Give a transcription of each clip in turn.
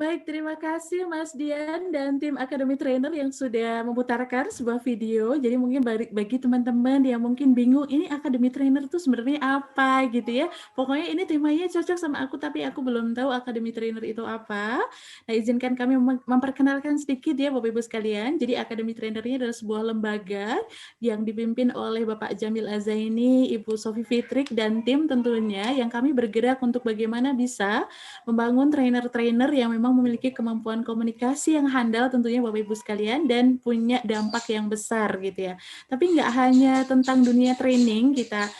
Baik, terima kasih Mas Dian dan tim Academy Trainer yang sudah memutarkan sebuah video. Jadi mungkin bagi teman-teman yang mungkin bingung, ini Academy Trainer itu sebenarnya apa gitu ya. Pokoknya ini temanya cocok sama aku, tapi aku belum tahu Academy Trainer itu apa. Nah, izinkan kami memperkenalkan sedikit ya Bapak Ibu sekalian. Jadi Academy Trainer ini adalah sebuah lembaga yang dipimpin oleh Bapak Jamil Azaini, Ibu Sofi Fitrik, dan tim tentunya yang kami bergerak untuk bagaimana bisa membangun trainer-trainer yang memang memiliki kemampuan komunikasi yang handal tentunya Bapak Ibu sekalian dan punya dampak yang besar gitu ya. Tapi nggak hanya tentang dunia training kita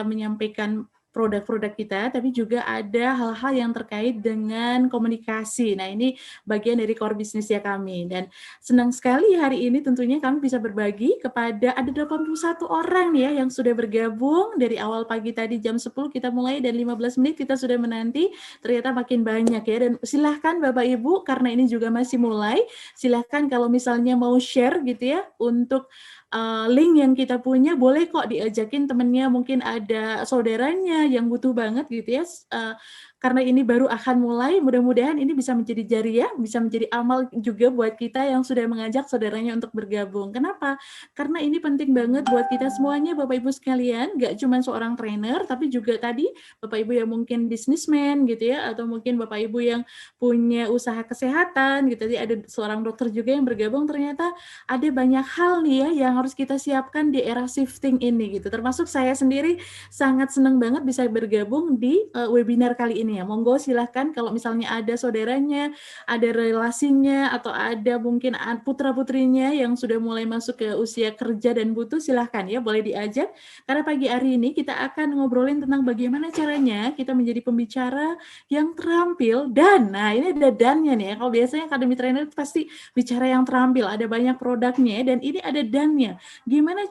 menyampaikan produk-produk kita, tapi juga ada hal-hal yang terkait dengan komunikasi. Nah, ini bagian dari core bisnisnya kami. Dan senang sekali hari ini tentunya kami bisa berbagi kepada ada 81 orang nih ya yang sudah bergabung dari awal pagi tadi jam 10 kita mulai dan 15 menit kita sudah menanti, ternyata makin banyak ya. Dan silahkan Bapak Ibu, karena ini juga masih mulai, silahkan kalau misalnya mau share gitu ya untuk link yang kita punya, boleh kok diajakin temennya, mungkin ada saudaranya yang butuh banget gitu ya. Karena ini baru akan mulai, mudah-mudahan ini bisa menjadi jariah, bisa menjadi amal juga buat kita yang sudah mengajak saudaranya untuk bergabung. Kenapa? Karena ini penting banget buat kita semuanya, Bapak Ibu sekalian, nggak cuma seorang trainer, tapi juga tadi Bapak Ibu yang mungkin bisnismen gitu ya, atau mungkin Bapak Ibu yang punya usaha kesehatan gitu. Jadi ada seorang dokter juga yang bergabung, ternyata ada banyak hal nih ya yang harus kita siapkan di era shifting ini gitu. Termasuk saya sendiri sangat senang banget bisa bergabung di webinar kali ini ya. Monggo silahkan kalau misalnya ada saudaranya, ada relasinya, atau ada mungkin putra-putrinya yang sudah mulai masuk ke usia kerja dan butuh, silahkan ya boleh diajak. Karena pagi hari ini kita akan ngobrolin tentang bagaimana caranya kita menjadi pembicara yang terampil dan, nah ini ada dannya nih ya. Kalau biasanya Academy Trainer itu pasti bicara yang terampil, ada banyak produknya dan ini ada dannya. Gimana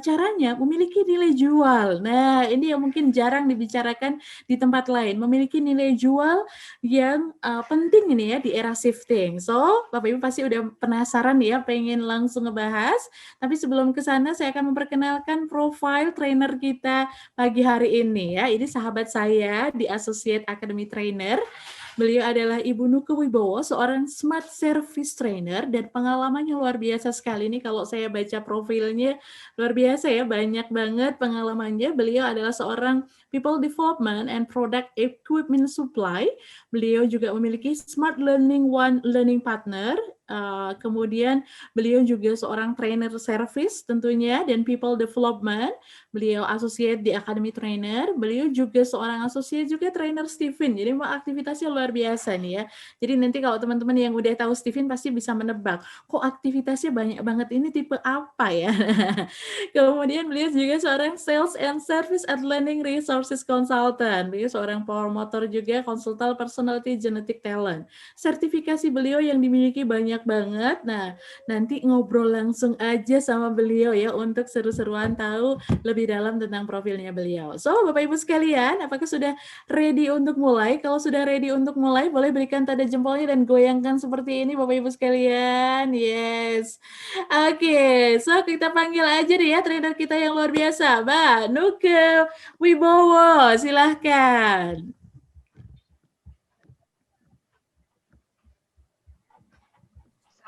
caranya memiliki nilai jual? Nah, ini yang mungkin jarang dibicarakan di tempat lain, memiliki nilai jual yang penting ini ya di era shifting. So, Bapak Ibu pasti udah penasaran ya, pengen langsung ngebahas. Tapi sebelum ke sana, saya akan memperkenalkan profil trainer kita pagi hari ini ya. Ini sahabat saya di Associate Academy Trainer. Beliau adalah Ibu Nuke Wibowo, seorang smart service trainer dan pengalamannya luar biasa sekali nih. Kalau saya baca profilnya luar biasa ya, banyak banget pengalamannya. Beliau adalah seorang people development and product equipment supply. Beliau juga memiliki Smart Learning One learning partner. Kemudian beliau juga seorang trainer service tentunya dan people development. Beliau associate di Academy Trainer. Beliau juga seorang associate juga trainer Stephen. Jadi aktivitasnya luar biasa nih ya. Jadi nanti kalau teman-teman yang udah tahu Stephen pasti bisa menebak, kok aktivitasnya banyak banget, ini tipe apa ya. Kemudian beliau juga seorang sales and service at learning resources consultant. Beliau seorang promotor juga, konsultan personality genetic talent. Sertifikasi beliau yang dimiliki banyak banget. Nah, nanti ngobrol langsung aja sama beliau ya untuk seru-seruan tahu lebih dalam tentang profilnya beliau. So, Bapak Ibu sekalian, apakah sudah ready untuk mulai? Kalau sudah ready untuk mulai, boleh berikan tanda jempolnya dan goyangkan seperti ini Bapak Ibu sekalian. Yes. Oke, so kita panggil aja deh ya trainer kita yang luar biasa, Mbak Nuke Wibowo. Silahkan.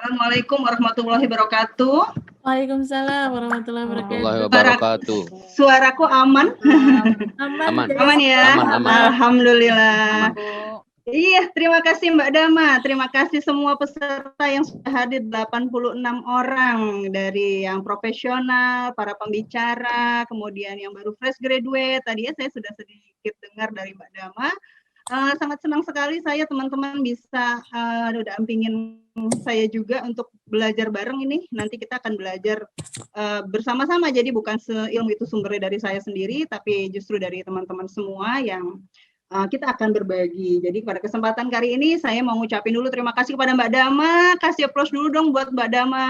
Assalamualaikum warahmatullahi wabarakatuh. Waalaikumsalam warahmatullahi wabarakatuh. Suaraku aman? Aman. Aman ya? Aman. Alhamdulillah. Iya, terima kasih Mbak Dama. Terima kasih semua peserta yang sudah hadir, 86 orang dari yang profesional, para pembicara, kemudian yang baru fresh graduate. Tadi ya saya sudah sedikit dengar dari Mbak Dama. Sangat senang sekali saya teman-teman bisa dampingin saya juga untuk belajar bareng ini. Nanti kita akan belajar bersama-sama, jadi bukan ilmu itu sumbernya dari saya sendiri, tapi justru dari teman-teman semua yang kita akan berbagi. Jadi pada kesempatan kali ini saya mau ngucapin dulu terima kasih kepada Mbak Dama. Kasih applause dulu dong buat Mbak Dama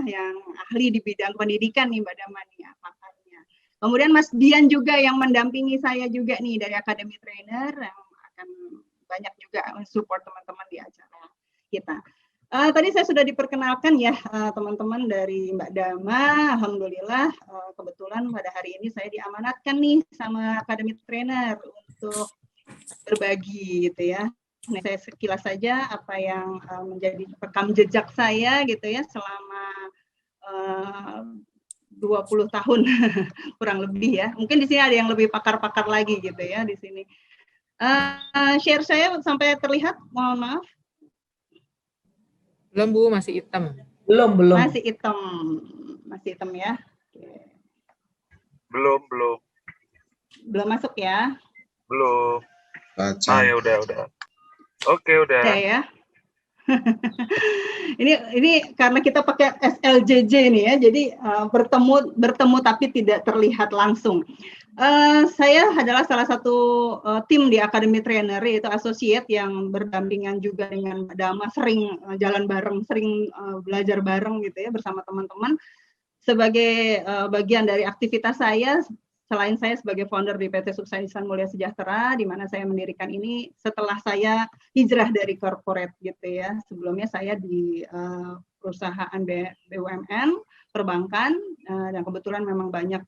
yang ahli di bidang pendidikan nih Mbak Dama nih pakarnya. Kemudian Mas Dian juga yang mendampingi saya juga nih dari Academy Trainer, yang akan banyak juga support teman-teman di acara kita. Tadi saya sudah diperkenalkan ya teman-teman dari Mbak Dama. Alhamdulillah kebetulan pada hari ini saya diamanatkan nih sama Academy Trainer untuk berbagi gitu ya. Nah, saya sekilas saja apa yang menjadi rekam jejak saya gitu ya selama 20 tahun kurang lebih ya. Mungkin di sini ada yang lebih pakar-pakar lagi gitu ya di sini. Share saya sampai terlihat, mohon maaf. Belum Bu, masih hitam. Belum. Masih hitam ya. Belum. Belum masuk ya? Belum. Baca. Ya udah. Oke, udah. Udah ya. ini karena kita pakai SLJJ nih ya, jadi bertemu tapi tidak terlihat langsung. Saya adalah salah satu tim di Academy Trainer, yaitu associate yang berdampingan juga dengan Mbak Dama, sering jalan bareng, sering belajar bareng gitu ya bersama teman-teman. Sebagai bagian dari aktivitas saya, selain saya sebagai founder di PT Sukses Insan Mulia Sejahtera, di mana saya mendirikan ini setelah saya hijrah dari corporate gitu ya. Sebelumnya saya di perusahaan BUMN, perbankan, dan kebetulan memang banyak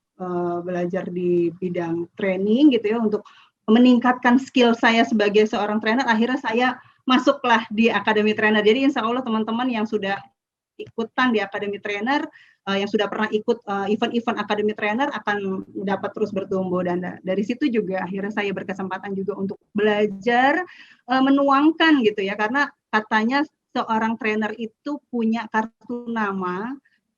belajar di bidang training gitu ya untuk meningkatkan skill saya sebagai seorang trainer. Akhirnya saya masuklah di Academy Trainer. Jadi insya Allah teman-teman yang sudah ikutan di Academy Trainer, yang sudah pernah ikut event-event Academy Trainer akan dapat terus bertumbuh, dan dari situ juga akhirnya saya berkesempatan juga untuk belajar menuangkan gitu ya, karena katanya seorang trainer itu punya kartu nama,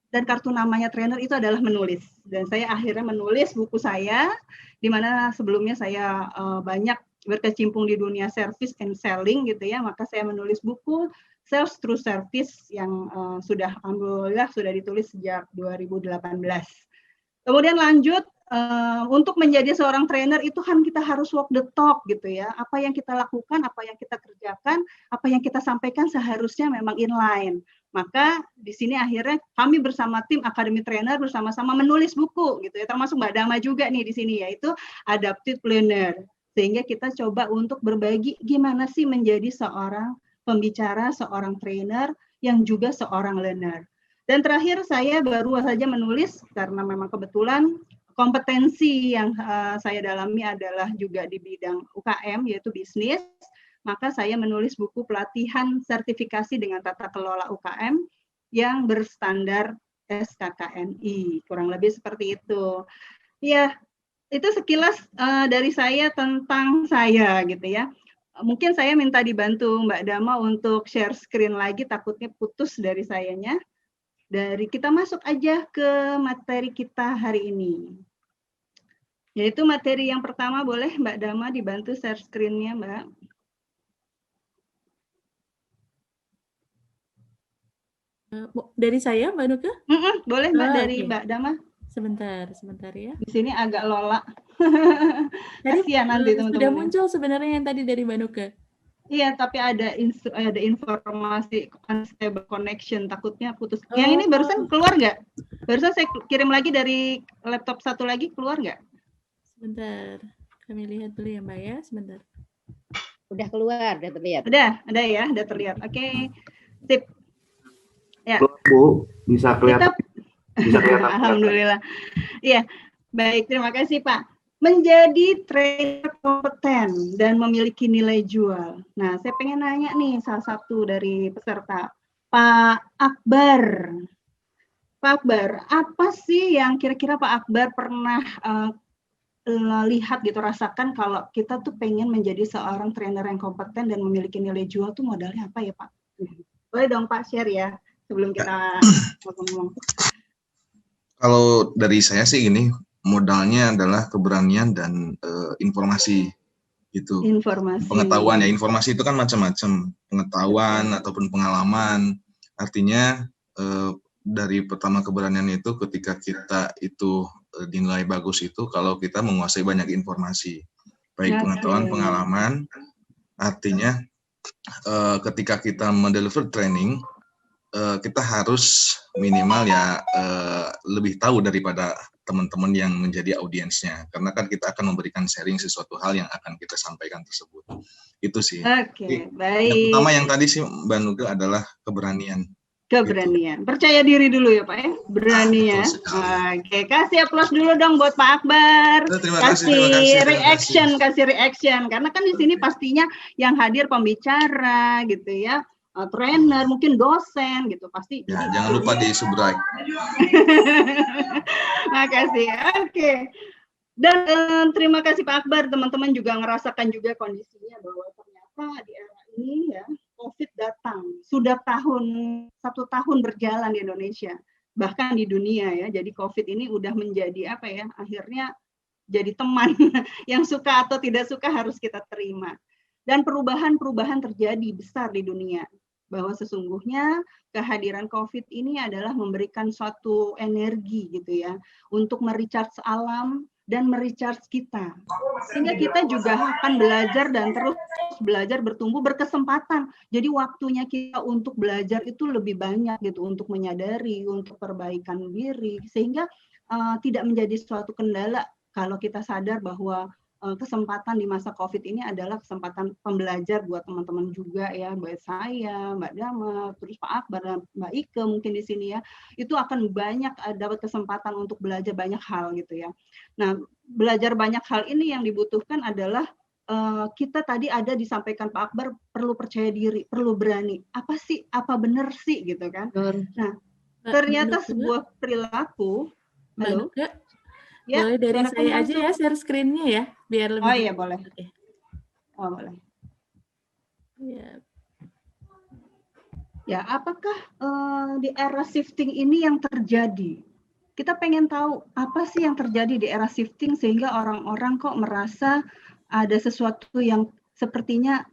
dan kartu namanya trainer itu adalah menulis, dan saya akhirnya menulis buku saya, di mana sebelumnya saya banyak berkecimpung di dunia service and selling gitu ya, maka saya menulis buku Sales Through Service yang sudah alhamdulillah sudah ditulis sejak 2018. Kemudian lanjut, untuk menjadi seorang trainer itu kan kita harus walk the talk gitu ya. Apa yang kita lakukan, apa yang kita kerjakan, apa yang kita sampaikan seharusnya memang inline. Maka di sini akhirnya kami bersama tim Academy Trainer bersama-sama menulis buku gitu ya, termasuk Mbak Dama juga nih di sini, yaitu Adaptive Learner. Sehingga kita coba untuk berbagi gimana sih menjadi seorang pembicara, seorang trainer, yang juga seorang learner. Dan terakhir saya baru saja menulis, karena memang kebetulan kompetensi yang saya dalami adalah juga di bidang UKM, yaitu bisnis, maka saya menulis buku pelatihan sertifikasi dengan tata kelola UKM yang berstandar SKKNI, kurang lebih seperti itu. Ya, itu sekilas dari saya tentang saya gitu ya. Mungkin saya minta dibantu Mbak Dama untuk share screen lagi, takutnya putus dari sayanya. Kita masuk aja ke materi kita hari ini. Yaitu materi yang pertama, boleh Mbak Dama dibantu share screen-nya, Mbak. Dari saya, Mbak Nuka? Boleh Mbak, dari okay. Mbak Dama. Sebentar ya. Di sini agak lola. Kasihan nanti teman-teman. Sudah muncul sebenarnya yang tadi dari Mbak Nuka. Iya, tapi ada informasi unstable connection, takutnya putus. Yang ini barusan keluar nggak? Barusan saya kirim lagi dari laptop satu lagi, keluar nggak? Sebentar, kami lihat dulu ya Mbak ya, sebentar. Udah keluar, udah terlihat. Udah ya, udah terlihat. Oke, sip. Ya. Bu, bisa kelihatan. Bisa kelihatan. Alhamdulillah. Iya, baik, terima kasih Pak. Menjadi trainer kompeten dan memiliki nilai jual. Nah, saya pengen nanya nih salah satu dari peserta, Pak Akbar. Pak Akbar, apa sih yang kira-kira Pak Akbar pernah lihat gitu, rasakan kalau kita tuh pengen menjadi seorang trainer yang kompeten dan memiliki nilai jual tuh modalnya apa ya Pak? Boleh dong Pak share ya sebelum kita ngomong-ngomong. Kalau dari saya sih ini modalnya adalah keberanian dan informasi gitu. Informasi. Pengetahuan ya, informasi itu kan macam-macam, pengetahuan ataupun pengalaman. Artinya dari pertama keberanian itu ketika kita itu dinilai bagus itu kalau kita menguasai banyak informasi, baik pengetahuan, pengalaman. Artinya ketika kita mendeliver training, kita harus minimal ya lebih tahu daripada teman-teman yang menjadi audiensnya, karena kan kita akan memberikan sharing sesuatu hal yang akan kita sampaikan tersebut. Itu sih. Oke, baik. Yang pertama yang tadi sih Mbak Nuga adalah keberanian. Keberanian. Percaya diri dulu ya Pak ya. Berani ya. Oke, kasih aplaus dulu dong buat Pak Akbar. Terima kasih kasih. reaction. Karena kan di sini pastinya yang hadir pembicara gitu ya. Trainer, mungkin dosen gitu pasti. Ya, jangan lupa di subscribe. Makasih. Oke. Dan terima kasih Pak Akbar. Teman-teman juga ngerasakan juga kondisinya bahwa ternyata di era ini ya COVID datang. Sudah 1 tahun berjalan di Indonesia, bahkan di dunia ya. Jadi COVID ini udah menjadi apa ya? Akhirnya jadi teman yang suka atau tidak suka harus kita terima. Dan perubahan-perubahan terjadi besar di dunia. Bahwa sesungguhnya kehadiran COVID ini adalah memberikan suatu energi gitu ya untuk merecharge alam dan merecharge kita. Sehingga kita juga akan belajar dan terus belajar bertumbuh berkesempatan. Jadi waktunya kita untuk belajar itu lebih banyak gitu, untuk menyadari, untuk perbaikan diri. Sehingga tidak menjadi suatu kendala kalau kita sadar bahwa kesempatan di masa COVID ini adalah kesempatan pembelajar buat teman-teman juga ya, buat saya, Mbak Dama, terus Pak Akbar, dan Mbak Ike mungkin di sini ya, itu akan banyak dapat kesempatan untuk belajar banyak hal gitu ya. Nah, belajar banyak hal ini yang dibutuhkan adalah kita tadi ada disampaikan Pak Akbar perlu percaya diri, perlu berani. Apa sih, apa benar sih gitu kan? Nah, ternyata sebuah perilaku. Halo? Ya, boleh dari saya aja ya share screen-nya ya, biar lebih. Oh iya boleh. Okay. Oh boleh. Ya, apakah di era shifting ini yang terjadi? Kita pengen tahu apa sih yang terjadi di era shifting sehingga orang-orang kok merasa ada sesuatu yang sepertinya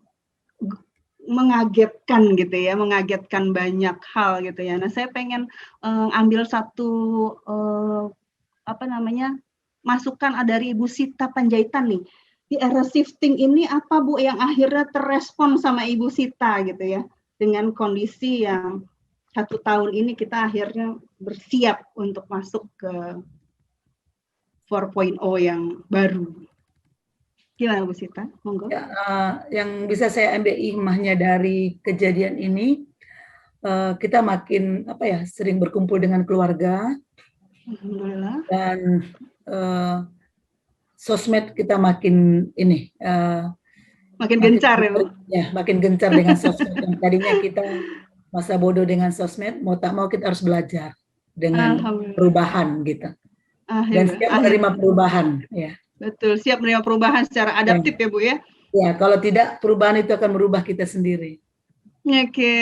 mengagetkan gitu ya, mengagetkan banyak hal gitu ya. Nah, saya pengen ambil satu masukan dari Ibu Sita Panjaitan nih. Di era shifting ini apa Bu yang akhirnya terrespon sama Ibu Sita gitu ya. Dengan kondisi yang 1 tahun ini kita akhirnya bersiap untuk masuk ke 4.0 yang baru. Gimana Bu Sita? Monggo. Ya, yang bisa saya ambil hikmahnya dari kejadian ini, kita makin sering berkumpul dengan keluarga. Alhamdulillah. Dan sosmed kita makin makin gencar ya Bu? Ya, makin gencar dengan sosmed. Yang tadinya kita masa bodoh dengan sosmed, mau tak mau kita harus belajar dengan perubahan gitu. Dan siap menerima perubahan ya. Betul, siap menerima perubahan secara adaptif ya Bu ya? Ya, kalau tidak perubahan itu akan merubah kita sendiri. Oke,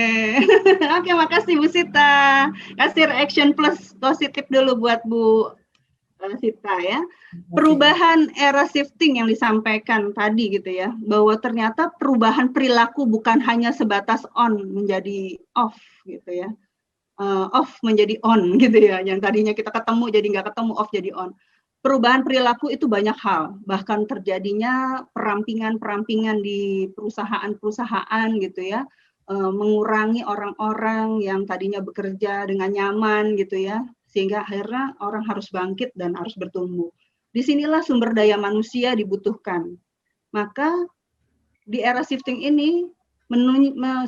makasih Bu Sita. Kasih reaction plus positif dulu buat Bu Sita ya. Perubahan era shifting yang disampaikan tadi gitu ya, bahwa ternyata perubahan perilaku bukan hanya sebatas on menjadi off gitu ya, off menjadi on gitu ya, yang tadinya kita ketemu jadi nggak ketemu, off jadi on. Perubahan perilaku itu banyak hal, bahkan terjadinya perampingan di perusahaan-perusahaan gitu ya, mengurangi orang-orang yang tadinya bekerja dengan nyaman gitu ya, sehingga akhirnya orang harus bangkit dan harus bertumbuh. Disinilah sumber daya manusia dibutuhkan. Maka di era shifting ini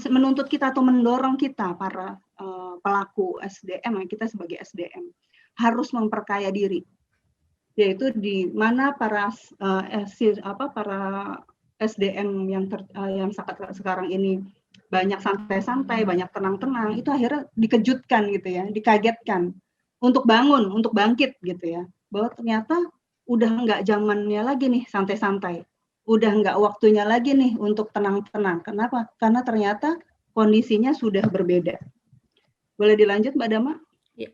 menuntut kita atau mendorong kita para pelaku SDM, kita sebagai SDM harus memperkaya diri. Yaitu di mana para SDM yang sekarang ini banyak santai-santai, banyak tenang-tenang, itu akhirnya dikejutkan gitu ya, dikagetkan untuk bangun, untuk bangkit gitu ya, bahwa ternyata udah nggak zamannya lagi nih santai-santai, udah nggak waktunya lagi nih untuk tenang-tenang. Kenapa? Karena ternyata kondisinya sudah berbeda. Boleh dilanjut Mbak Dama? Ya.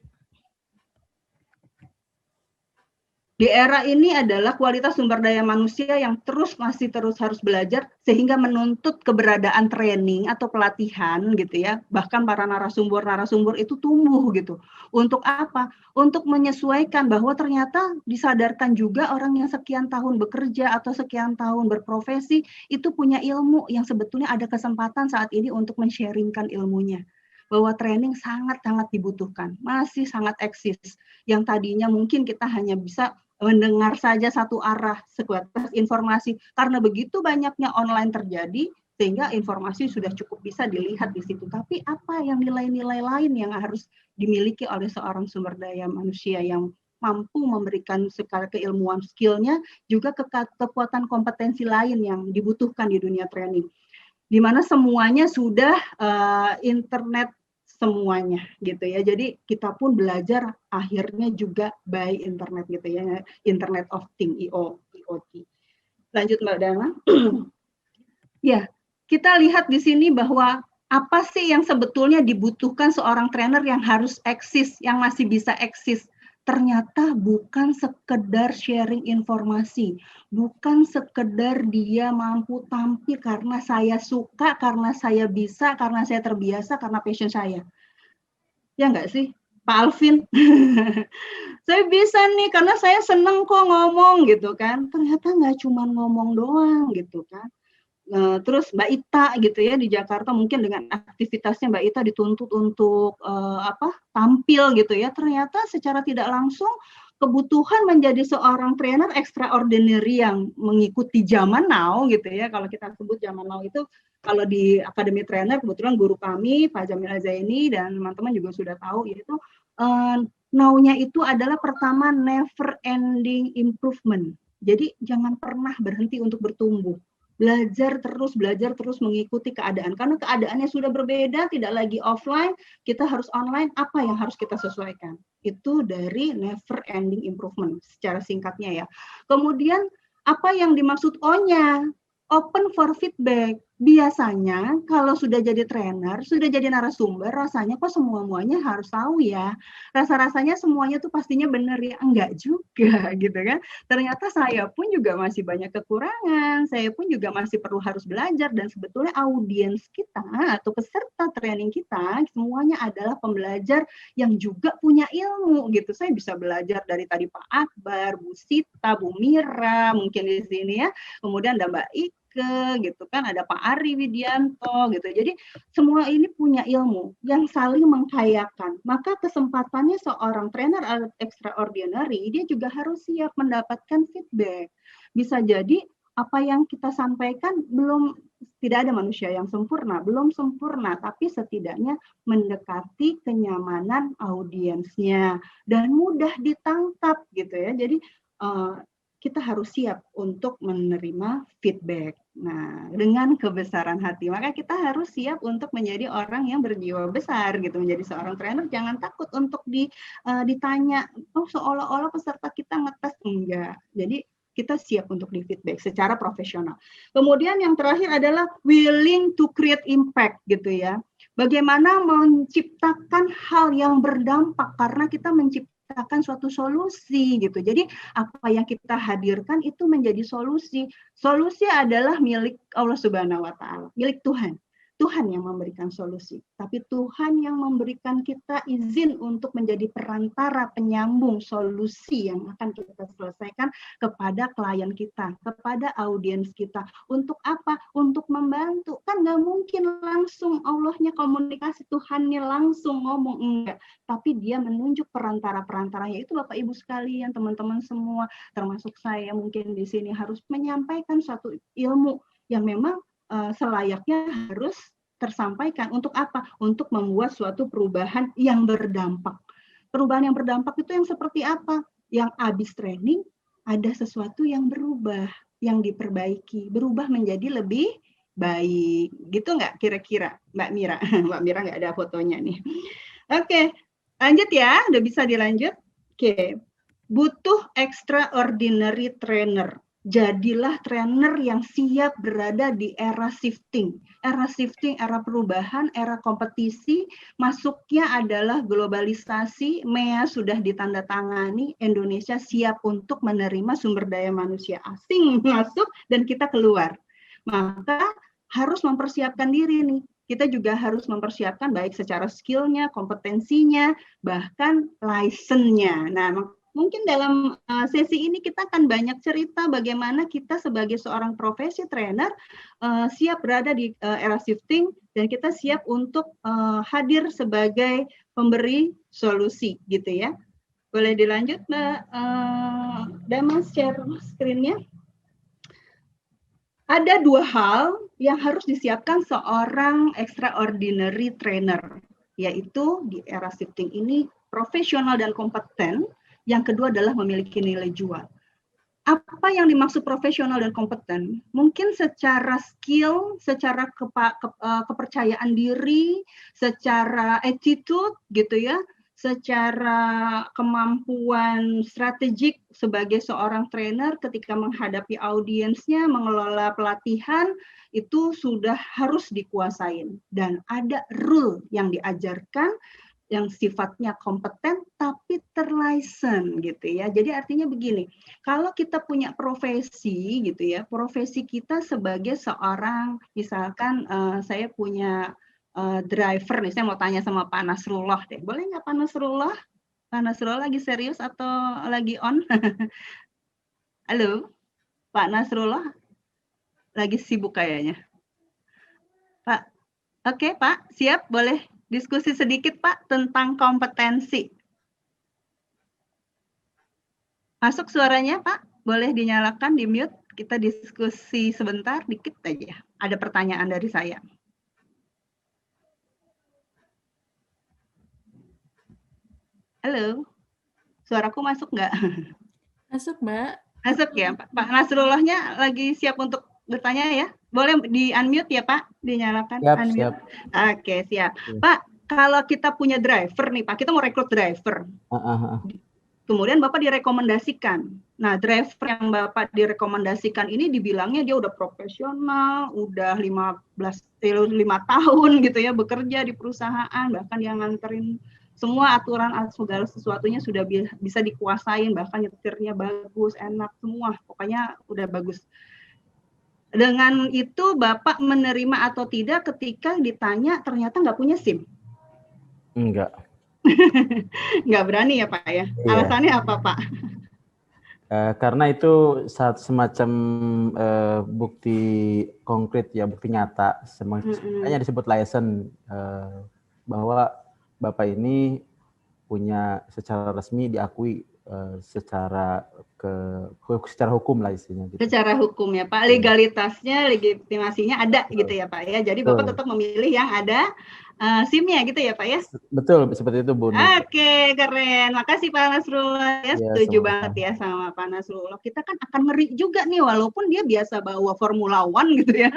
Di era ini adalah kualitas sumber daya manusia yang masih terus harus belajar, sehingga menuntut keberadaan training atau pelatihan gitu ya, bahkan para narasumber itu tumbuh gitu. Untuk apa? Untuk menyesuaikan bahwa ternyata disadarkan juga orang yang sekian tahun bekerja atau sekian tahun berprofesi itu punya ilmu yang sebetulnya ada kesempatan saat ini untuk men-sharingkan ilmunya. Bahwa training sangat-sangat dibutuhkan, masih sangat eksis. Yang tadinya mungkin kita hanya bisa mendengar saja satu arah sebatas informasi, karena begitu banyaknya online terjadi, sehingga informasi sudah cukup bisa dilihat di situ. Tapi apa yang nilai-nilai lain yang harus dimiliki oleh seorang sumber daya manusia yang mampu memberikan segala keilmuan, skillnya, juga kekuatan kompetensi lain yang dibutuhkan di dunia training, di mana semuanya sudah internet semuanya gitu ya. Jadi kita pun belajar akhirnya juga by internet gitu ya, Internet of Things, IoT. Lanjut Mbak Dama. Ya, kita lihat di sini bahwa apa sih yang sebetulnya dibutuhkan seorang trainer yang harus eksis, yang masih bisa eksis. Ternyata bukan sekedar sharing informasi, bukan sekedar dia mampu tampil karena saya suka, karena saya bisa, karena saya terbiasa, karena passion saya. Ya enggak sih, Pak Alvin? Saya bisa nih karena saya seneng kok ngomong gitu kan. Ternyata nggak cuma ngomong doang gitu kan. Terus Mbak Ita gitu ya di Jakarta, mungkin dengan aktivitasnya Mbak Ita dituntut untuk tampil gitu ya. Ternyata secara tidak langsung kebutuhan menjadi seorang trainer extraordinary yang mengikuti zaman now gitu ya. Kalau kita sebut zaman now itu, kalau di Akademi Trainer kebetulan guru kami Pak Jamil Azaini dan teman-teman juga sudah tahu, yaitu now-nya itu adalah pertama never ending improvement. Jadi jangan pernah berhenti untuk bertumbuh. Belajar terus mengikuti keadaan. Karena keadaannya sudah berbeda, tidak lagi offline, kita harus online, apa yang harus kita sesuaikan? Itu dari never ending improvement, secara singkatnya ya. Kemudian, apa yang dimaksud O-nya? Open for feedback. Biasanya kalau sudah jadi trainer, sudah jadi narasumber, rasanya kok semuanya harus tahu ya. Rasa-rasanya semuanya tuh pastinya benar ya. Enggak juga gitu kan. Ternyata saya pun juga masih banyak kekurangan, saya pun juga masih perlu harus belajar, dan sebetulnya audiens kita atau peserta training kita semuanya adalah pembelajar yang juga punya ilmu gitu. Saya bisa belajar dari tadi Pak Akbar, Bu Sita, Bu Mira, mungkin di sini ya. Kemudian ada Mbak Ike gitu kan, ada Pak Ari Widianto gitu. Jadi semua ini punya ilmu yang saling mengkayakan. Maka kesempatannya seorang trainer extraordinary, dia juga harus siap mendapatkan feedback. Bisa jadi apa yang kita sampaikan tidak ada manusia yang sempurna, belum sempurna, tapi setidaknya mendekati kenyamanan audiensnya dan mudah ditangkap gitu ya. Jadi kita harus siap untuk menerima feedback. Nah, dengan kebesaran hati, maka kita harus siap untuk menjadi orang yang berjiwa besar gitu. Menjadi seorang trainer jangan takut untuk ditanya, oh seolah-olah peserta kita ngetes, enggak. Jadi kita siap untuk di feedback secara profesional. Kemudian yang terakhir adalah willing to create impact gitu ya. Bagaimana menciptakan hal yang berdampak, karena kita menciptakan suatu solusi gitu. Jadi apa yang kita hadirkan itu menjadi solusi. Solusi adalah milik Allah Subhanahu wa taala, milik Tuhan. Tuhan yang memberikan solusi, tapi Tuhan yang memberikan kita izin untuk menjadi perantara penyambung solusi yang akan kita selesaikan kepada klien kita, kepada audiens kita. Untuk apa? Untuk membantu. Kan nggak mungkin langsung Allahnya komunikasi, Tuhannya langsung ngomong, enggak. Tapi dia menunjuk perantara-perantaranya. Itu Bapak Ibu sekalian, teman-teman semua, termasuk saya mungkin di sini harus menyampaikan suatu ilmu yang memang selayaknya harus tersampaikan. Untuk apa? Untuk membuat suatu perubahan yang berdampak. Perubahan yang berdampak itu yang seperti apa? Yang habis training ada sesuatu yang berubah, yang diperbaiki, berubah menjadi lebih baik. Gitu nggak kira-kira Mbak Mira? Mbak Mira nggak ada fotonya nih. Oke, lanjut ya. Udah bisa dilanjut? Oke. Butuh extraordinary trainer. Jadilah trainer yang siap berada di era shifting. Era shifting, era perubahan, era kompetisi. Masuknya adalah globalisasi. MEA sudah ditandatangani. Indonesia siap untuk menerima sumber daya manusia asing masuk dan kita keluar. Maka harus mempersiapkan diri nih. Kita juga harus mempersiapkan baik secara skillnya, kompetensinya, bahkan license-nya. Nah, mungkin dalam sesi ini kita akan banyak cerita bagaimana kita sebagai seorang profesi trainer siap berada di era shifting dan kita siap untuk hadir sebagai pemberi solusi gitu ya. Boleh dilanjut Mbak Dama share screen-nya? ada 2 hal yang harus disiapkan seorang extraordinary trainer, yaitu di era shifting ini profesional dan kompeten. Yang kedua adalah memiliki nilai jual. Apa yang dimaksud profesional dan kompeten? Mungkin secara skill, secara kepercayaan diri, secara attitude gitu ya, secara kemampuan strategik sebagai seorang trainer ketika menghadapi audiensnya, mengelola pelatihan, itu sudah harus dikuasain. Dan ada rule yang diajarkan yang sifatnya kompeten tapi terlicense gitu ya. Jadi artinya begini, kalau kita punya profesi gitu ya, profesi kita sebagai seorang, misalkan saya punya driver nih, saya mau tanya sama Pak Nasrullah deh. Boleh nggak Pak Nasrullah? Pak Nasrullah lagi serius atau lagi on? Halo, Pak Nasrullah lagi sibuk kayaknya. Pak, oke Pak, siap, boleh diskusi sedikit Pak tentang kompetensi. Masuk suaranya Pak, boleh dinyalakan, di mute. Kita diskusi sebentar, dikit aja. Ada pertanyaan dari saya. Halo, suaraku masuk nggak? Masuk, Mbak. Masuk ya, Pak Nasrullahnya lagi siap untuk bertanya ya? Boleh di unmute ya Pak, dinyalakan. Siap, unmute. siap. Oke, siap. Pak, kalau kita punya driver nih Pak, kita mau rekrut driver. Kemudian Bapak direkomendasikan. Nah, driver yang Bapak direkomendasikan ini dibilangnya dia udah profesional, udah 5 tahun gitu ya bekerja di perusahaan, bahkan dia nganterin semua aturan segala sesuatunya sudah bisa dikuasain, bahkan nyetirnya bagus, enak semua, pokoknya udah bagus. Dengan itu Bapak menerima atau tidak ketika ditanya ternyata nggak punya SIM? Enggak. Nggak berani ya Pak ya? Iya. Alasannya apa Pak? Karena itu semacam bukti konkret ya, bukti nyata, makanya disebut license, bahwa Bapak ini punya secara resmi diakui secara hukum lah istilahnya. Gitu. Secara hukum ya Pak, legalitasnya, legitimasinya ada gitu ya Pak ya. Jadi Bapak tetap memilih yang ada SIM-nya gitu ya Pak ya? Betul, seperti itu Bu. Oke, keren. Makasih Pak Nasrullah ya, setuju banget ya sama Pak Nasrullah. Kita kan akan ngeri juga nih, walaupun dia biasa bawa Formula One gitu ya.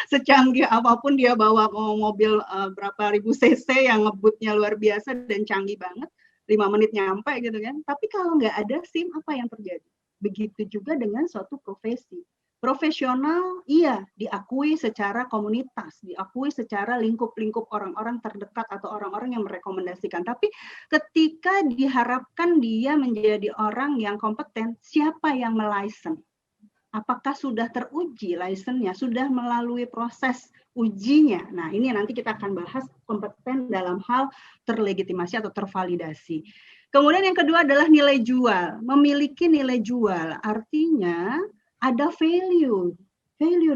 Secanggih apapun dia bawa mobil berapa ribu cc yang ngebutnya luar biasa dan canggih banget. 5 menit nyampe gitu kan. Tapi kalau nggak ada SIM, apa yang terjadi? Begitu juga dengan suatu profesi. Profesional, iya, diakui secara komunitas, diakui secara lingkup-lingkup orang-orang terdekat atau orang-orang yang merekomendasikan. Tapi ketika diharapkan dia menjadi orang yang kompeten, siapa yang melicense? Apakah sudah teruji license-nya, sudah melalui proses ujinya? Nah, ini nanti kita akan bahas kompeten dalam hal terlegitimasi atau tervalidasi. Kemudian yang kedua adalah nilai jual. Memiliki nilai jual, artinya ada value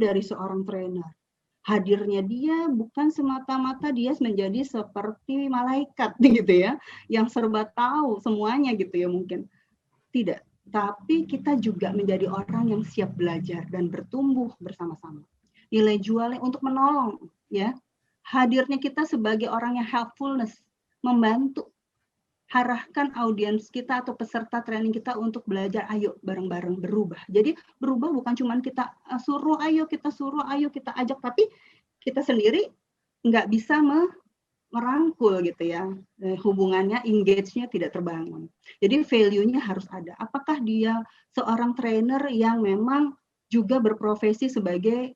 dari seorang trainer. Hadirnya dia bukan semata-mata dia menjadi seperti malaikat gitu ya, yang serba tahu semuanya gitu ya mungkin. Tidak. Tapi kita juga menjadi orang yang siap belajar dan bertumbuh bersama-sama. Nilai jualnya untuk menolong, ya. Hadirnya kita sebagai orang yang helpfulness, membantu, arahkan audiens kita atau peserta training kita untuk belajar, ayo bareng-bareng berubah. Jadi berubah bukan cuma kita suruh, ayo kita ajak, tapi kita sendiri nggak bisa merangkul gitu ya, hubungannya, engage-nya tidak terbangun. Jadi value-nya harus ada. Apakah dia seorang trainer yang memang juga berprofesi sebagai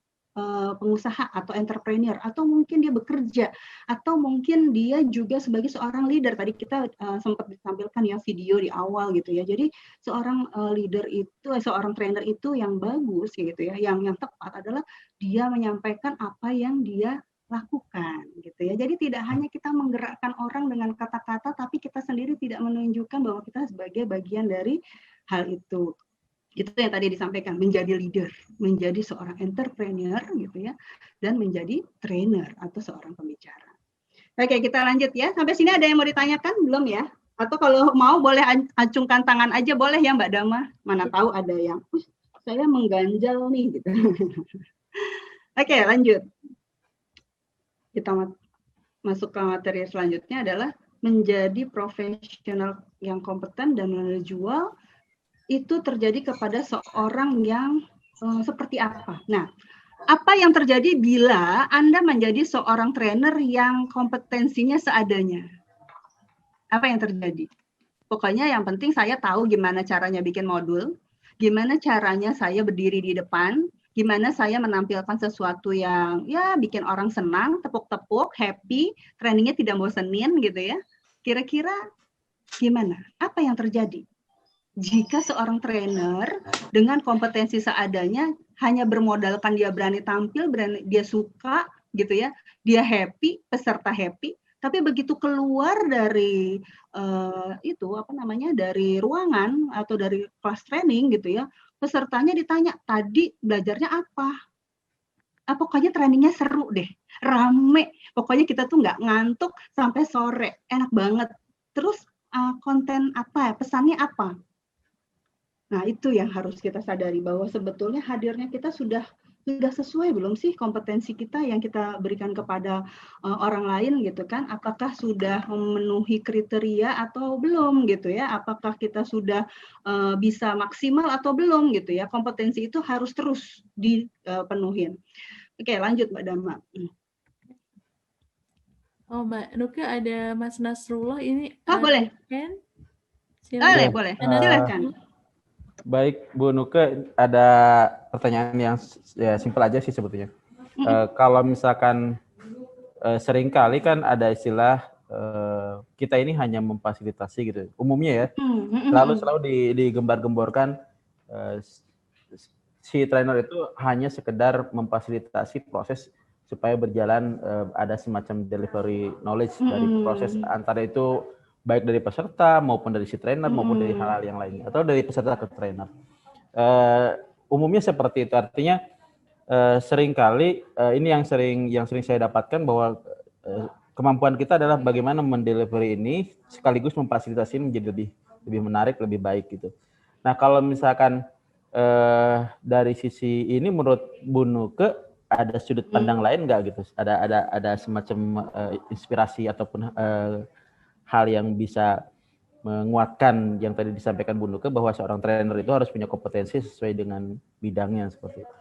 pengusaha atau entrepreneur, atau mungkin dia bekerja, atau mungkin dia juga sebagai seorang leader. Tadi kita sempat ditampilkan ya video di awal gitu ya. Jadi seorang leader itu, seorang trainer itu yang bagus gitu ya, yang tepat adalah dia menyampaikan apa yang dia lakukan gitu ya. Jadi tidak hanya kita menggerakkan orang dengan kata-kata, tapi kita sendiri tidak menunjukkan bahwa kita sebagai bagian dari hal itu. Itu yang tadi disampaikan, menjadi leader, menjadi seorang entrepreneur gitu ya, dan menjadi trainer atau seorang pembicara. Oke, kita lanjut ya. Sampai sini ada yang mau ditanyakan belum ya? Atau kalau mau boleh acungkan tangan aja boleh ya Mbak Dama. Mana tahu ada yang saya mengganjal nih gitu. Oke, lanjut. Kita masuk ke materi selanjutnya adalah menjadi profesional yang kompeten dan menjual itu terjadi kepada seorang yang seperti apa. Nah, apa yang terjadi bila Anda menjadi seorang trainer yang kompetensinya seadanya? Apa yang terjadi? Pokoknya yang penting saya tahu gimana caranya bikin modul, gimana caranya saya berdiri di depan, gimana saya menampilkan sesuatu yang ya bikin orang senang, tepuk-tepuk, happy, trainingnya tidak bosenin gitu ya. Kira-kira gimana? Apa yang terjadi jika seorang trainer dengan kompetensi seadanya hanya bermodalkan dia berani tampil, dia suka gitu ya, dia happy, peserta happy, tapi begitu keluar dari dari ruangan atau dari kelas training gitu ya, pesertanya ditanya tadi belajarnya apa? Pokoknya trainingnya seru deh, rame, pokoknya kita tuh nggak ngantuk sampai sore, enak banget. Terus konten apa, pesannya apa? Nah, itu yang harus kita sadari bahwa sebetulnya hadirnya kita sudah sesuai belum sih kompetensi kita yang kita berikan kepada orang lain gitu kan? Apakah sudah memenuhi kriteria atau belum gitu ya? Apakah kita sudah bisa maksimal atau belum gitu ya? Kompetensi itu harus terus dipenuhin. Oke, lanjut Mbak Dama. Oh, Mbak Nuke, ada Mas Nasrullah ini. Boleh. Silakan. Boleh. Silakan. Baik, Bu Nuke, ada pertanyaan yang ya simpel aja sih sebetulnya. Kalau misalkan seringkali kan ada istilah kita ini hanya memfasilitasi gitu, umumnya ya, selalu digembar-gemborkan si trainer itu hanya sekedar memfasilitasi proses supaya berjalan, ada semacam delivery knowledge dari proses antara itu baik dari peserta maupun dari si trainer maupun dari hal-hal yang lainnya atau dari peserta ke trainer. Umumnya seperti itu, artinya seringkali ini yang sering saya dapatkan bahwa kemampuan kita adalah bagaimana mendelivery ini sekaligus memfasilitasi menjadi lebih menarik, lebih baik gitu. Nah, kalau misalkan dari sisi ini menurut Bu Nuke ada sudut pandang lain nggak gitu? Ada semacam inspirasi ataupun hal yang bisa menguatkan yang tadi disampaikan Bu Nuke bahwa seorang trainer itu harus punya kompetensi sesuai dengan bidangnya seperti itu.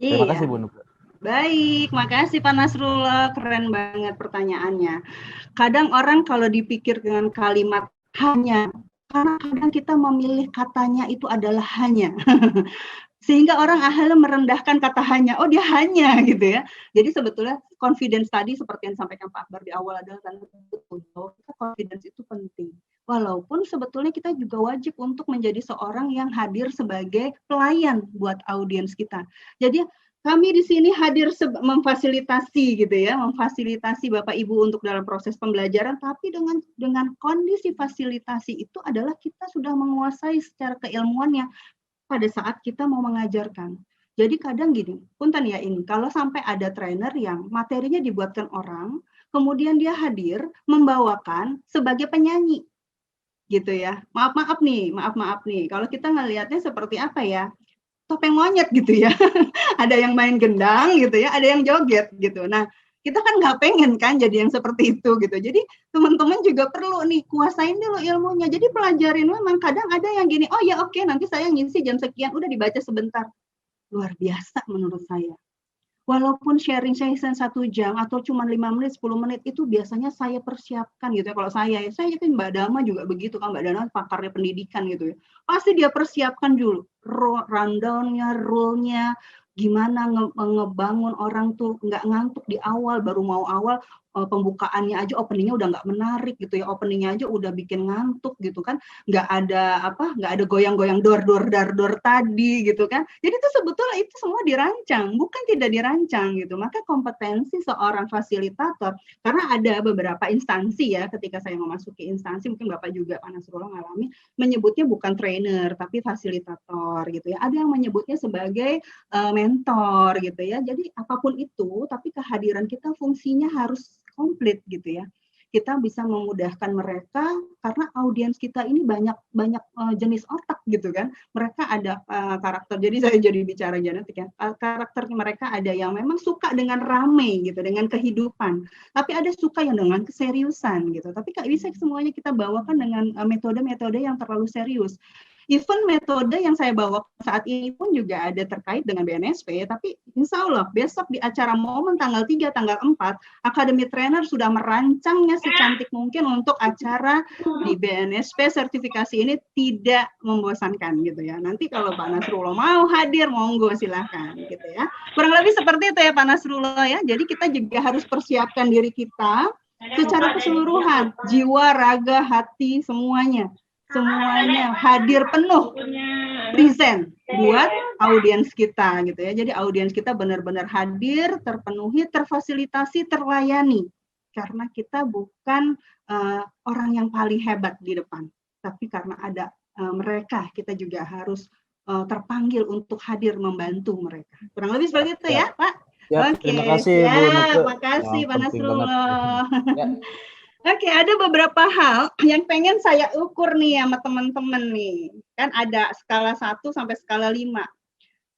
Terima kasih Bu Nuke. Baik, makasih Pak Nasrullah, keren banget pertanyaannya. Kadang orang kalau dipikir dengan kalimat hanya, karena kadang kita memilih katanya itu adalah hanya. Sehingga orang akhirnya merendahkan kata hanya, oh dia hanya gitu ya. Jadi sebetulnya confidence tadi seperti yang disampaikan Pak Akbar di awal adalah bahwa kita confidence itu penting. Walaupun sebetulnya kita juga wajib untuk menjadi seorang yang hadir sebagai pelayan buat audiens kita. Jadi kami di sini hadir memfasilitasi gitu ya, memfasilitasi Bapak Ibu untuk dalam proses pembelajaran, tapi dengan kondisi fasilitasi itu adalah kita sudah menguasai secara keilmuannya pada saat kita mau mengajarkan. Jadi kadang gini, punten ya ini, kalau sampai ada trainer yang materinya dibuatkan orang, kemudian dia hadir membawakan sebagai penyanyi, gitu ya. Maaf nih, kalau kita ngelihatnya seperti apa ya? Topeng monyet gitu ya. Ada yang main gendang gitu ya, ada yang joget gitu. Nah, kita kan nggak pengen kan jadi yang seperti itu gitu. Jadi teman-teman juga perlu nih kuasain dulu ilmunya. Jadi pelajarin, memang kadang ada yang gini, oh ya oke, nanti saya ngisi jam sekian, udah dibaca sebentar. Luar biasa menurut saya. Walaupun sharing session 1 jam atau cuma 5 menit, 10 menit itu biasanya saya persiapkan gitu ya. Kalau saya yakin Mbak Dama juga begitu kan, Mbak Dama pakarnya pendidikan gitu ya. Pasti dia persiapkan dulu rundown-nya, rule-nya, gimana ngebangun orang tuh nggak ngantuk di awal, baru mau awal pembukaannya aja openingnya udah nggak menarik gitu ya, openingnya aja udah bikin ngantuk gitu kan, nggak ada goyang-goyang dor tadi gitu kan. Jadi itu sebetulnya itu semua dirancang, bukan tidak dirancang gitu. Maka kompetensi seorang fasilitator, karena ada beberapa instansi ya, ketika saya memasuki instansi, mungkin Bapak juga Pak Nasrullah ngalami, menyebutnya bukan trainer tapi fasilitator gitu ya. Ada yang menyebutnya sebagai mentor gitu ya. Jadi apapun itu, tapi kehadiran kita fungsinya harus komplit gitu ya. kita bisa memudahkan mereka karena audiens kita ini banyak jenis otak gitu kan. Mereka ada karakter, jadi saya jadi bicara genetik ya, karakter mereka ada yang memang suka dengan rame gitu, dengan kehidupan, tapi ada suka yang dengan keseriusan gitu. Tapi nggak bisa semuanya kita bawakan dengan metode-metode yang terlalu serius. Even metode yang saya bawa saat ini pun juga ada terkait dengan BNSP, tapi insya Allah besok di acara momen tanggal 3, tanggal 4, Academy Trainer sudah merancangnya secantik mungkin untuk acara di BNSP sertifikasi ini tidak membosankan gitu ya. Nanti kalau Pak Nasrullah mau hadir, monggo silahkan gitu ya. Kurang lebih seperti itu ya Pak Nasrullah ya. Jadi kita juga harus persiapkan diri kita secara keseluruhan, jiwa, raga, hati, semuanya hadir penuh, present buat audiens kita gitu ya. Jadi audiens kita benar-benar hadir, terpenuhi, terfasilitasi, terlayani. Karena kita bukan orang yang paling hebat di depan, tapi karena ada mereka, kita juga harus terpanggil untuk hadir membantu mereka. Kurang lebih seperti itu ya, Pak. Ya, Oke, terima kasih Bu Nuke. terima kasih Pak Nasrullah. Oke, ada beberapa hal yang pengen saya ukur nih sama teman-teman nih. Kan ada skala 1 sampai skala 5.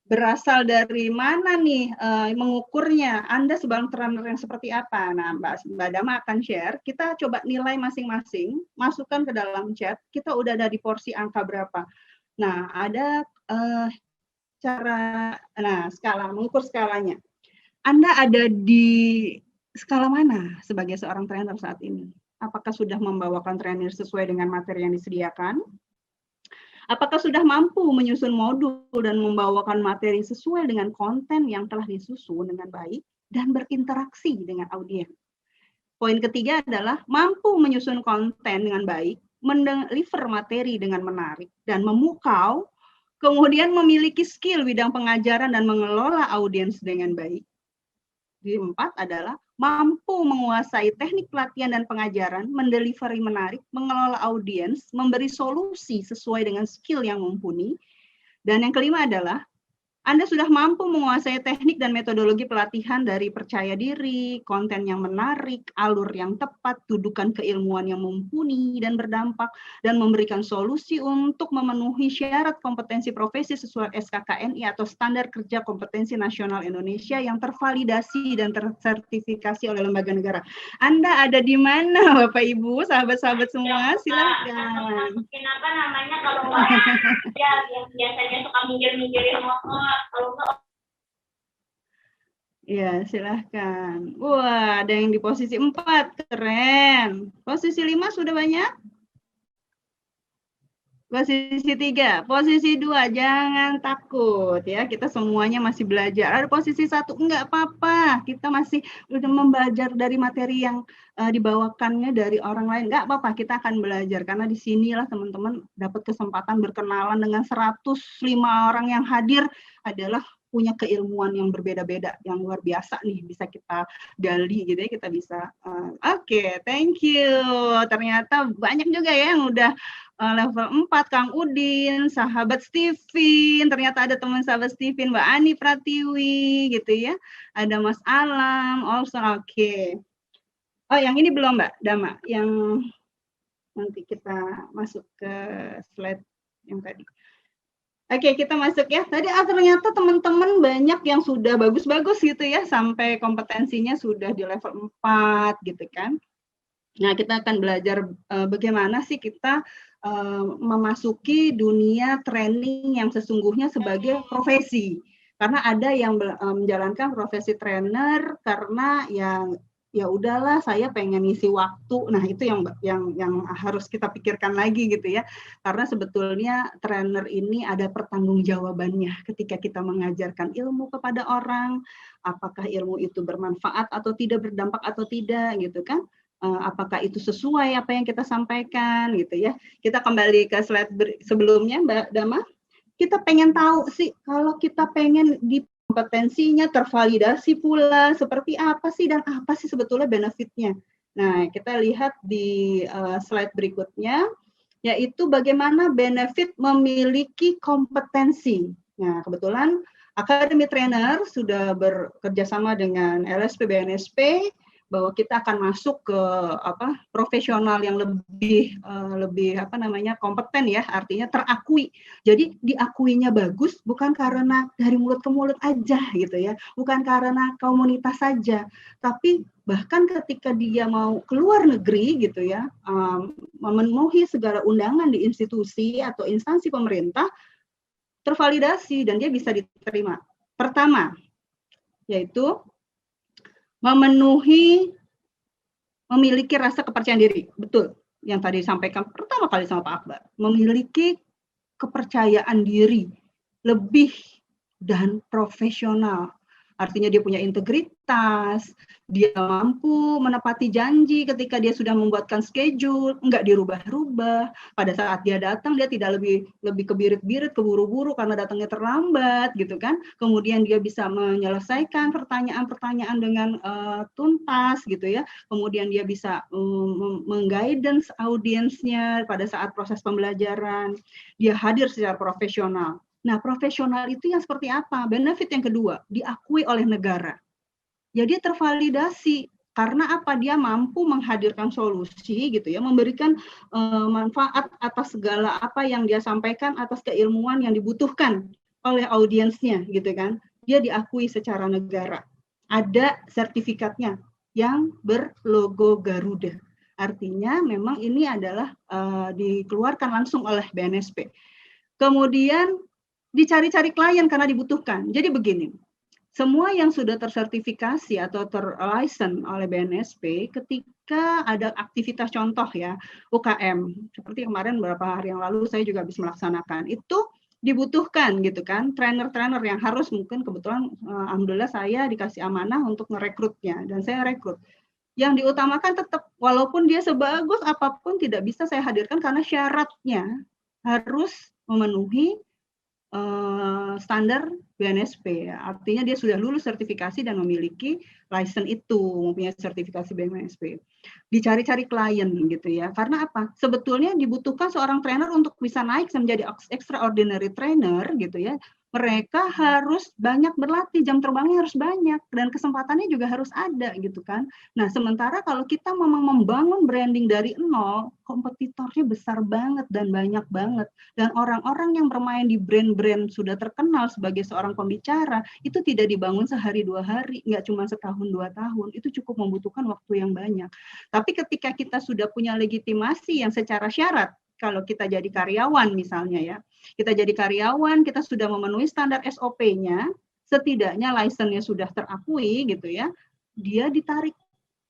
Berasal dari mana nih mengukurnya? Anda sebagai trainer yang seperti apa? Nah, Mbak Dama akan share. Kita coba nilai masing-masing, masukkan ke dalam chat. Kita udah ada di porsi angka berapa. Nah, ada skala, mengukur skalanya. Anda ada di skala mana sebagai seorang trainer saat ini? Apakah sudah membawakan trainer sesuai dengan materi yang disediakan? Apakah sudah mampu menyusun modul dan membawakan materi sesuai dengan konten yang telah disusun dengan baik dan berinteraksi dengan audiens? Poin ketiga adalah mampu menyusun konten dengan baik, mendeliver materi dengan menarik dan memukau, kemudian memiliki skill bidang pengajaran dan mengelola audiens dengan baik. Di 4 adalah mampu menguasai teknik pelatihan dan pengajaran, mendelivery menarik, mengelola audiens, memberi solusi sesuai dengan skill yang mumpuni. Dan yang kelima adalah Anda sudah mampu menguasai teknik dan metodologi pelatihan dari percaya diri, konten yang menarik, alur yang tepat, dudukan keilmuan yang mumpuni dan berdampak, dan memberikan solusi untuk memenuhi syarat kompetensi profesi sesuai SKKNI atau Standar Kerja Kompetensi Nasional Indonesia yang tervalidasi dan tersertifikasi oleh lembaga negara. Anda ada di mana, Bapak Ibu, sahabat-sahabat semua? Silakan. Kenapa namanya kalau nggak ya yang biasanya suka minggir-minggirin motor. Ya, silahkan. Wah, ada yang di posisi 4, keren. Posisi 5 sudah banyak? Posisi 3, posisi 2, jangan takut ya, kita semuanya masih belajar. Ada posisi 1, enggak apa-apa, kita masih udah membelajar dari materi yang dibawakannya dari orang lain, enggak apa-apa, kita akan belajar. Karena di sinilah teman-teman dapat kesempatan berkenalan dengan 105 orang yang hadir adalah punya keilmuan yang berbeda-beda, yang luar biasa nih, bisa kita gali gitu ya, kita bisa, oke, thank you. Ternyata banyak juga ya yang udah level 4, Kang Udin, sahabat Steven, ternyata ada teman sahabat Steven, Mbak Ani Pratiwi, gitu ya, ada Mas Alam, also, oke. Oh, yang ini belum Mbak Dama, yang nanti kita masuk ke slide yang tadi. Oke, kita masuk ya. Tadi ternyata teman-teman banyak yang sudah bagus-bagus gitu ya, sampai kompetensinya sudah di level 4 gitu kan. Nah, kita akan belajar bagaimana sih kita memasuki dunia training yang sesungguhnya sebagai profesi. Karena ada yang menjalankan profesi trainer karena ya udahlah saya pengen ngisi waktu. Nah, itu yang harus kita pikirkan lagi gitu ya. Karena sebetulnya trainer ini ada pertanggungjawabannya ketika kita mengajarkan ilmu kepada orang, apakah ilmu itu bermanfaat atau tidak, berdampak atau tidak gitu kan. Apakah itu sesuai apa yang kita sampaikan gitu ya. Kita kembali ke slide sebelumnya Mbak Dama. Kita pengen tahu sih kalau kita pengen di kompetensinya tervalidasi pula seperti apa sih dan apa sih sebetulnya benefitnya. Nah, kita lihat di slide berikutnya yaitu bagaimana benefit memiliki kompetensi. Nah, kebetulan Academy Trainer sudah bekerja sama dengan LSP BNSP bahwa kita akan masuk ke profesional yang lebih kompeten ya, artinya terakui. Jadi diakuinya bagus bukan karena dari mulut ke mulut aja gitu ya, bukan karena komunitas saja, tapi bahkan ketika dia mau keluar negeri gitu ya, memenuhi segala undangan di institusi atau instansi pemerintah, tervalidasi dan dia bisa diterima. Pertama, yaitu memiliki rasa kepercayaan diri. Betul, yang tadi disampaikan pertama kali sama Pak Akbar. Memiliki kepercayaan diri lebih dan profesional. Artinya dia punya integritas, dia mampu menepati janji ketika dia sudah membuatkan schedule, enggak dirubah-rubah. Pada saat dia datang, dia tidak lebih kebirit-birit, keburu-buru karena datangnya terlambat, gitu kan. Kemudian dia bisa menyelesaikan pertanyaan-pertanyaan dengan tuntas, gitu ya. Kemudian dia bisa mengguidance audiensnya pada saat proses pembelajaran. Dia hadir secara profesional. Nah, profesional itu yang seperti apa? Benefit yang kedua, diakui oleh negara. Jadi tervalidasi karena apa? Dia mampu menghadirkan solusi gitu ya, memberikan manfaat atas segala apa yang dia sampaikan, atas keilmuan yang dibutuhkan oleh audiensnya gitu kan. Dia diakui secara negara. Ada sertifikatnya yang berlogo Garuda. Artinya memang ini adalah dikeluarkan langsung oleh BNSP. Kemudian dicari-cari klien karena dibutuhkan. Jadi begini, semua yang sudah tersertifikasi atau terlicense oleh BNSP ketika ada aktivitas contoh ya, UKM, seperti kemarin beberapa hari yang lalu saya juga habis melaksanakan, itu dibutuhkan gitu kan, trainer-trainer yang harus mungkin kebetulan alhamdulillah saya dikasih amanah untuk merekrutnya dan saya rekrut. Yang diutamakan tetap walaupun dia sebagus apapun tidak bisa saya hadirkan karena syaratnya harus memenuhi standar BNSP, ya. Artinya dia sudah lulus sertifikasi dan memiliki license itu, mempunyai sertifikasi BNSP. Dicari-cari klien gitu ya, karena apa? Sebetulnya dibutuhkan seorang trainer untuk bisa naik menjadi extraordinary trainer gitu ya. Mereka harus banyak berlatih, jam terbangnya harus banyak, dan kesempatannya juga harus ada gitu kan. Nah, sementara kalau kita memang membangun branding dari nol, kompetitornya besar banget dan banyak banget. Dan orang-orang yang bermain di brand-brand sudah terkenal sebagai seorang pembicara, itu tidak dibangun sehari dua hari, nggak cuma setahun dua tahun, itu cukup membutuhkan waktu yang banyak. Tapi ketika kita sudah punya legitimasi yang secara syarat, kalau kita jadi karyawan misalnya ya, kita jadi karyawan, kita sudah memenuhi standar SOP-nya, setidaknya license-nya sudah terakui gitu ya, dia ditarik,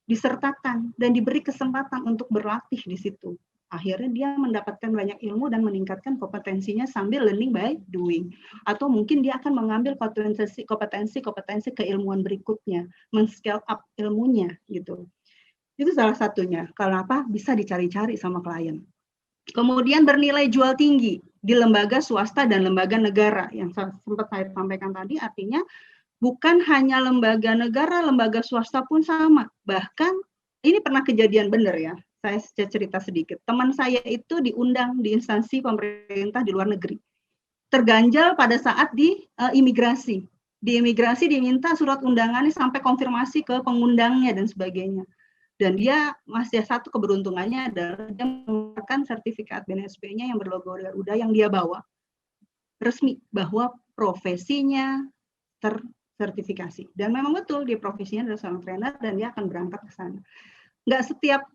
disertakan, dan diberi kesempatan untuk berlatih di situ. Akhirnya dia mendapatkan banyak ilmu dan meningkatkan kompetensinya sambil learning by doing. Atau mungkin dia akan mengambil kompetensi keilmuan berikutnya, men-scale up ilmunya gitu. Itu salah satunya. Kenapa? Bisa dicari-cari sama klien. Kemudian bernilai jual tinggi di lembaga swasta dan lembaga negara yang sempat saya sampaikan tadi, artinya bukan hanya lembaga negara, lembaga swasta pun sama. Bahkan ini pernah kejadian benar ya, saya cerita sedikit. Teman saya itu diundang di instansi pemerintah di luar negeri. Terganjal pada saat di imigrasi. Di imigrasi diminta surat undangannya sampai konfirmasi ke pengundangnya dan sebagainya. Dan dia masih satu keberuntungannya adalah dia mengeluarkan sertifikat BNSP-nya yang berlogo Garuda yang dia bawa resmi bahwa profesinya tersertifikasi. Dan memang betul dia profesinya adalah seorang trainer dan dia akan berangkat ke sana. Nggak setiap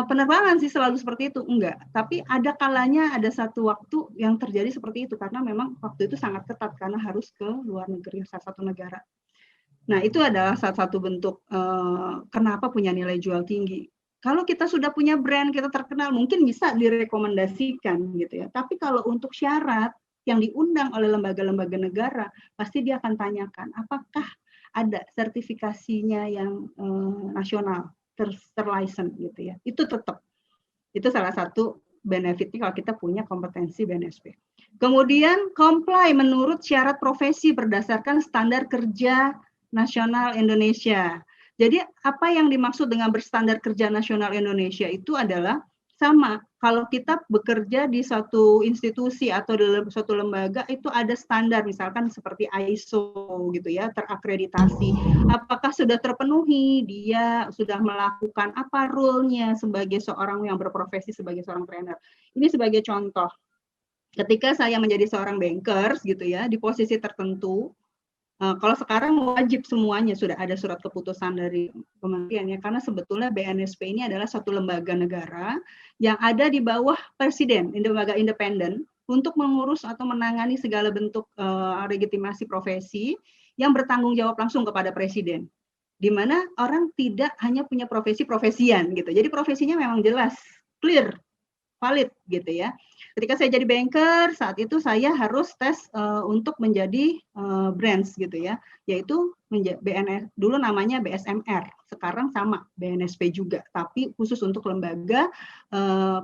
penerbangan sih selalu seperti itu, enggak. Tapi ada kalanya ada satu waktu yang terjadi seperti itu karena memang waktu itu sangat ketat karena harus ke luar negeri, salah satu negara. Nah, itu adalah salah satu bentuk kenapa punya nilai jual tinggi. Kalau kita sudah punya brand, kita terkenal, mungkin bisa direkomendasikan gitu ya. Tapi kalau untuk syarat yang diundang oleh lembaga-lembaga negara, pasti dia akan tanyakan, apakah ada sertifikasinya yang nasional, terlicense gitu ya. Itu tetap. Itu salah satu benefitnya kalau kita punya kompetensi BNSP. Kemudian comply menurut syarat profesi berdasarkan standar kerja nasional Indonesia. Jadi apa yang dimaksud dengan berstandar kerja nasional Indonesia itu adalah sama, kalau kita bekerja di suatu institusi atau dalam suatu lembaga itu ada standar, misalkan seperti ISO gitu ya, terakreditasi. Apakah sudah terpenuhi? Dia sudah melakukan apa rule-nya sebagai seorang yang berprofesi sebagai seorang trainer. Ini sebagai contoh. Ketika saya menjadi seorang bankers gitu ya, di posisi tertentu, kalau sekarang wajib semuanya sudah ada surat keputusan dari kementerian ya, karena sebetulnya BNSP ini adalah suatu lembaga negara yang ada di bawah presiden, lembaga independen untuk mengurus atau menangani segala bentuk legitimasi profesi yang bertanggung jawab langsung kepada presiden. Di mana orang tidak hanya punya profesi-profesian gitu. Jadi profesinya memang jelas, clear, valid gitu ya. Ketika saya jadi banker, saat itu saya harus tes untuk menjadi branch gitu ya, yaitu BNS, dulu namanya BSMR, sekarang sama BNSP juga, tapi khusus untuk lembaga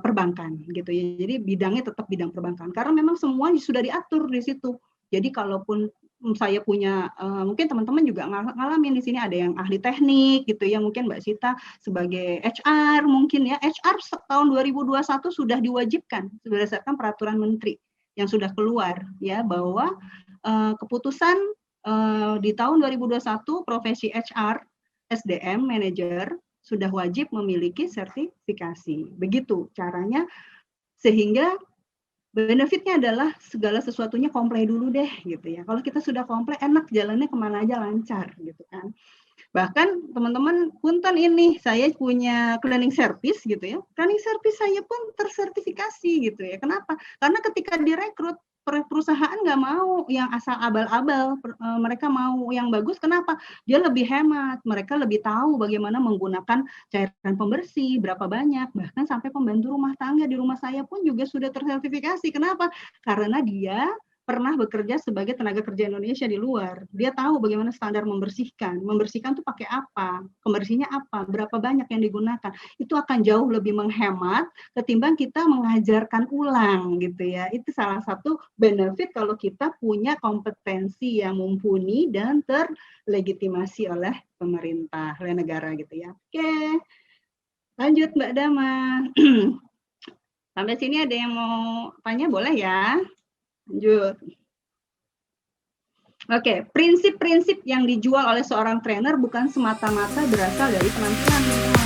perbankan gitu ya. Jadi bidangnya tetap bidang perbankan, karena memang semua sudah diatur di situ. Jadi kalaupun saya punya, mungkin teman-teman juga ngalamin di sini ada yang ahli teknik gitu ya, mungkin Mbak Sita sebagai HR mungkin ya, HR tahun 2021 sudah diwajibkan berdasarkan peraturan menteri yang sudah keluar ya, bahwa keputusan di tahun 2021 profesi HR, SDM, manajer sudah wajib memiliki sertifikasi. Begitu caranya, sehingga benefitnya adalah segala sesuatunya komplei dulu deh gitu ya. Kalau kita sudah komplei, enak jalannya kemana aja lancar gitu kan. Bahkan teman-teman punten ini, saya punya cleaning service gitu ya. Cleaning service saya pun tersertifikasi gitu ya. Kenapa? Karena ketika direkrut, perusahaan nggak mau yang asal abal-abal, mereka mau yang bagus. Kenapa? Dia lebih hemat, mereka lebih tahu bagaimana menggunakan cairan pembersih, berapa banyak, bahkan sampai pembantu rumah tangga di rumah saya pun juga sudah tersertifikasi. Kenapa? Karena dia pernah bekerja sebagai tenaga kerja Indonesia di luar. Dia tahu bagaimana standar membersihkan. Membersihkan tuh pakai apa, pembersihnya apa, berapa banyak yang digunakan. Itu akan jauh lebih menghemat ketimbang kita mengajarkan ulang gitu ya. Itu salah satu benefit kalau kita punya kompetensi yang mumpuni dan terlegitimasi oleh pemerintah, oleh negara gitu ya. Oke, lanjut Mbak Dama. Sampai sini ada yang mau tanya, boleh ya? Lanjut. Oke, prinsip-prinsip yang dijual oleh seorang trainer bukan semata-mata berasal dari penampilan, teman-teman.